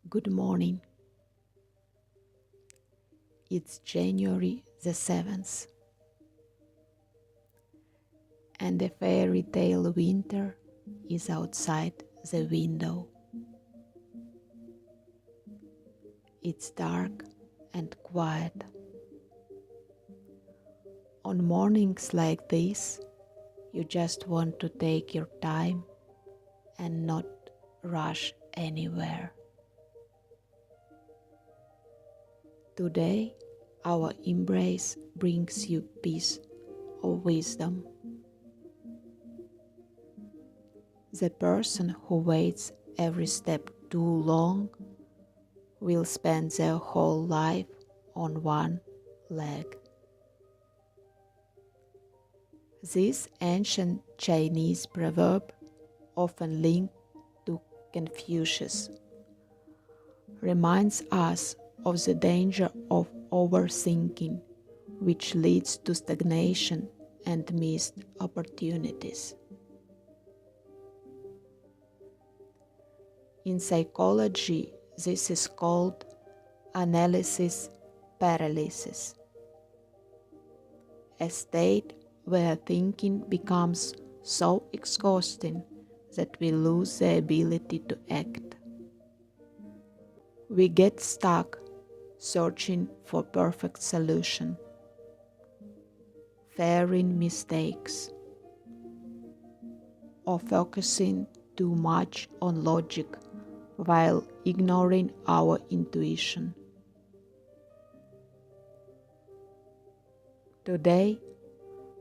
Good morning. It's January the 7th, and the fairytale winter is outside the window. It's dark and quiet. On mornings like this, you just want to take your time and not rush anywhere. Today, our embrace brings you peace or wisdom. The person who waits every step too long will spend their whole life on one leg. This ancient Chinese proverb, often linked to Confucius, reminds us of the danger of overthinking, which leads to stagnation and missed opportunities. In psychology, this is called analysis paralysis, a state where thinking becomes so exhausting that we lose the ability to act. We get stuck searching for perfect solution, fearing mistakes, or focusing too much on logic while ignoring our intuition. Today,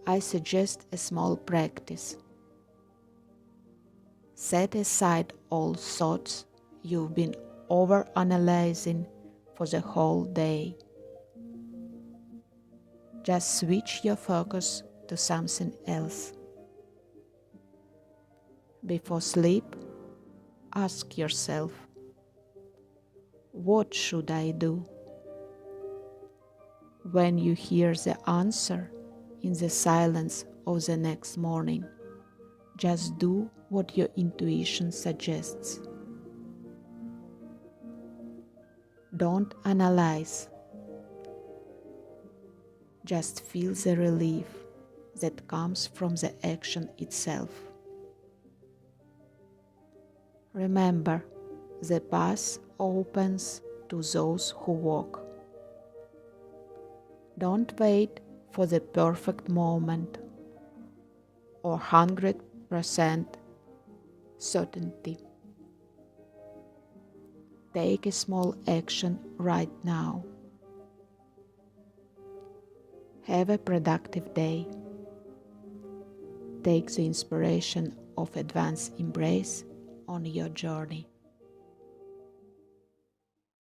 I suggest a small practice. Set aside all thoughts you've been overanalyzing for the whole day. Just switch your focus to something else. Before sleep, ask yourself, what should I do? When you hear the answer in the silence of the next morning, just do what your intuition suggests. Don't analyze. Just feel the relief that comes from the action itself. Remember, the path opens to those who walk. Don't wait for the perfect moment or 100% certainty. Take a small action right now. Have a productive day. Take the inspiration of advanced embrace on your journey.